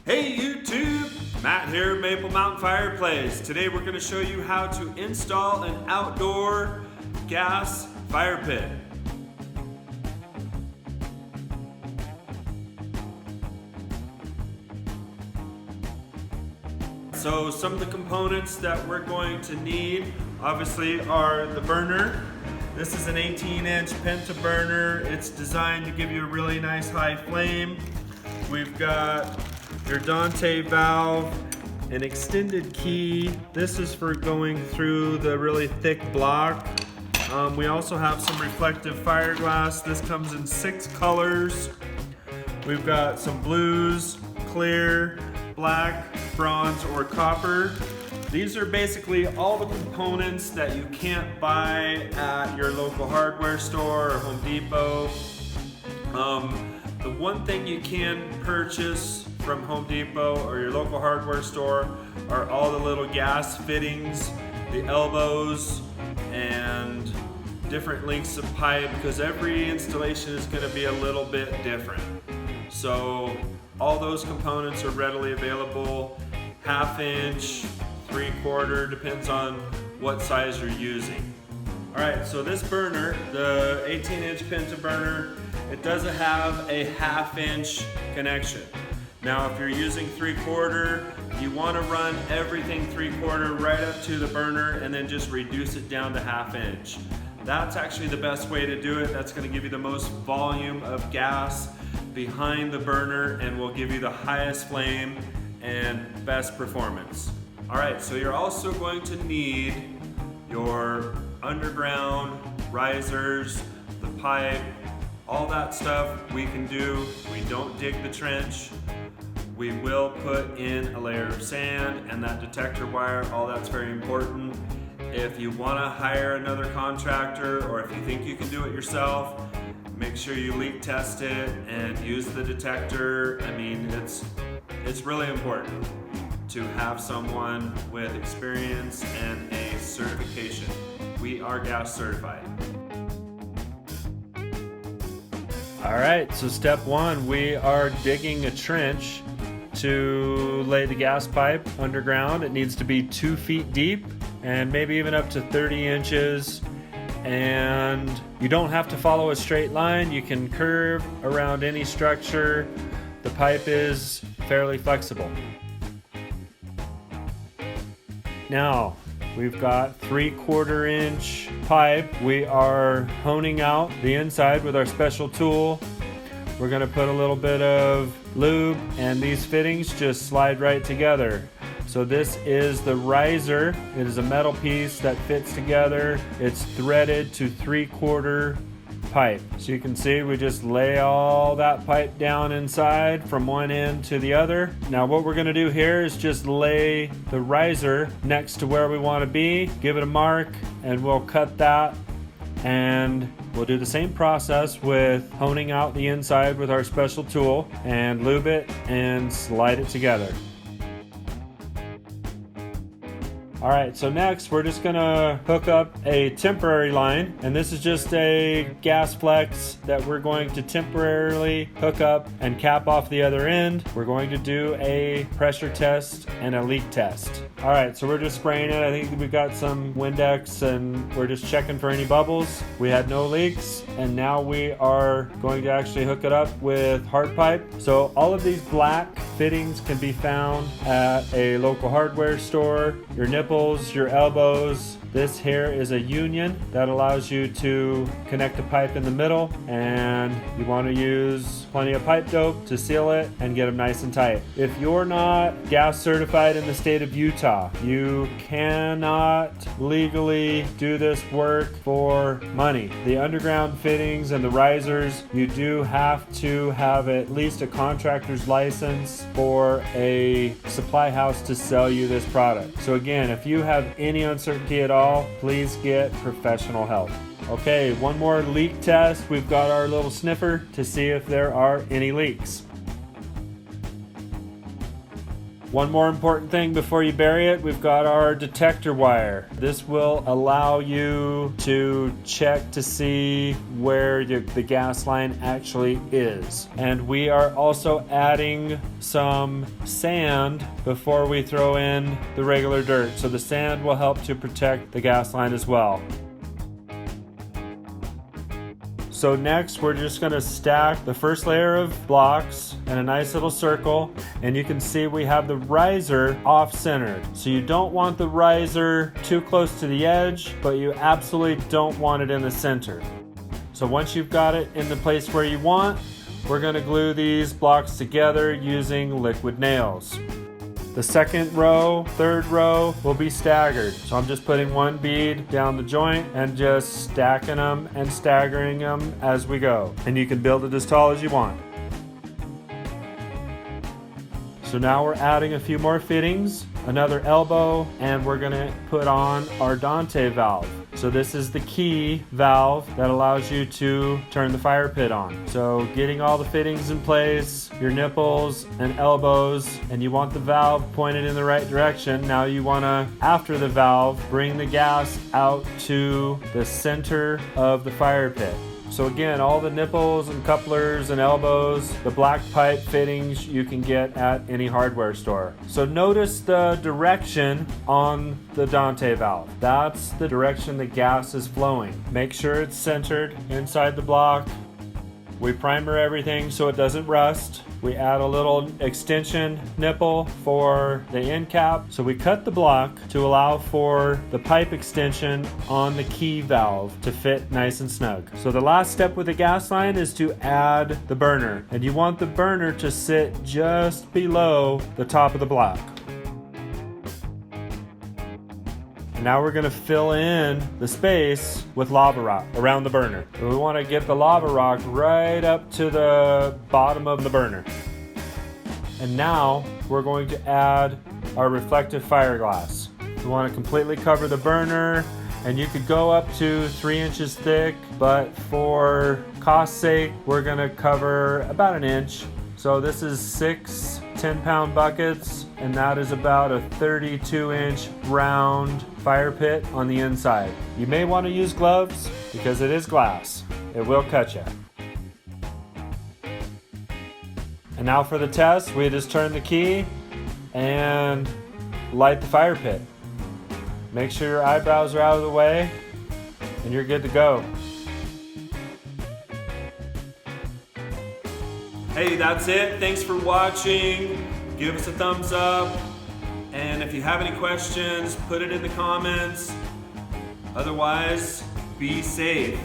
Hey YouTube, Matt here, Maple Mtn Fireplace. Today we're going to show you how to install an outdoor gas fire pit. So some of the components that we're going to need obviously are the burner. This is an 18-inch penta burner. It's designed to give you a really nice high flame. We've got your DANTE valve, an extended key. This is for going through the really thick block. We also have some reflective fiberglass. This comes in 6 colors. We've got some blues, clear, black, bronze, or copper. These are basically all the components that you can't buy at your local hardware store or Home Depot. The one thing you can purchase from Home Depot or your local hardware store are all the little gas fittings, the elbows, and different lengths of pipe, because every installation is going to be a little bit different. So all those components are readily available, 1/2 inch, 3/4, depends on what size you're using. Alright, so this burner, the 18-inch penta burner, it doesn't have a 1/2 inch connection. Now if you're using 3/4, you want to run everything 3/4 right up to the burner and then just reduce it down to 1/2 inch. That's actually the best way to do it. That's going to give you the most volume of gas behind the burner and will give you the highest flame and best performance. Alright, so you're also going to need your underground risers, the pipe, all that stuff we can do. We don't dig the trench. We will put in a layer of sand and that detector wire, all that's very important. If you want to hire another contractor or if you think you can do it yourself, make sure you leak test it and use the detector. I mean, it's really important to have someone with experience and a certification. We are gas certified. Alright, so step 1, we are digging a trench to lay the gas pipe underground. It needs to be 2 feet deep and maybe even up to 30 inches. And you don't have to follow a straight line. You can curve around any structure. The pipe is fairly flexible. Now, we've got 3/4 inch pipe. We are honing out the inside with our special tool. We're going to put a little bit of lube and these fittings just slide right together. So this is the riser. It is a metal piece that fits together. It's threaded to 3/4 pipe. So you can see we just lay all that pipe down inside from one end to the other. Now what we're going to do here is just lay the riser next to where we want to be, give it a mark, and we'll cut that, and we'll do the same process with honing out the inside with our special tool and lube it and slide it together. Alright, so next we're just gonna hook up a temporary line, and this is just a gas flex that we're going to temporarily hook up and cap off the other end. We're going to do a pressure test and a leak test. Alright, so we're just spraying it. I think we've got some Windex and we're just checking for any bubbles. We had no leaks, and now we are going to actually hook it up with hard pipe. So all of these black fittings can be found at a local hardware store. Your nipples, your elbows. This here is a union that allows you to connect a pipe in the middle, and you want to use plenty of pipe dope to seal it and get them nice and tight. If you're not gas certified in the state of Utah, you cannot legally do this work for money. The underground fittings and the risers, you do have to have at least a contractor's license for a supply house to sell you this product. So again, if you have any uncertainty at all, please get professional help. Okay, one more leak test. We've got our little sniffer to see if there are any leaks. One more important thing before you bury it, we've got our detector wire. This will allow you to check to see where the gas line actually is. And we are also adding some sand before we throw in the regular dirt. So the sand will help to protect the gas line as well. So next we're just going to stack the first layer of blocks in a nice little circle, and you can see we have the riser off-centered. So you don't want the riser too close to the edge, but you absolutely don't want it in the center. So once you've got it in the place where you want, we're going to glue these blocks together using liquid nails. The second row, third row will be staggered. So I'm just putting one bead down the joint and just stacking them and staggering them as we go. And you can build it as tall as you want. So now we're adding a few more fittings, another elbow, and we're gonna put on our DANTE valve. So this is the key valve that allows you to turn the fire pit on. So getting all the fittings in place, your nipples and elbows, and you want the valve pointed in the right direction. Now you wanna, after the valve, bring the gas out to the center of the fire pit. So again, all the nipples and couplers and elbows, the black pipe fittings you can get at any hardware store. So notice the direction on the DANTE valve. That's the direction the gas is flowing. Make sure it's centered inside the block. We primer everything so it doesn't rust. We add a little extension nipple for the end cap. So we cut the block to allow for the pipe extension on the key valve to fit nice and snug. So the last step with the gas line is to add the burner. And you want the burner to sit just below the top of the block. And now we're gonna fill in the space with lava rock around the burner. And we wanna get the lava rock right up to the bottom of the burner. And now we're going to add our reflective fiberglass. We wanna completely cover the burner, and you could go up to 3 inches thick, but for cost's sake, we're gonna cover about 1 inch. So this is 6 10-pound buckets, and that is about a 32-inch round fire pit on the inside. You may want to use gloves because it is glass. It will cut you. And now for the test, we just turn the key and light the fire pit. Make sure your eyebrows are out of the way and you're good to go. Hey, that's it. Thanks for watching. Give us a thumbs up. And if you have any questions, put it in the comments. Otherwise, be safe.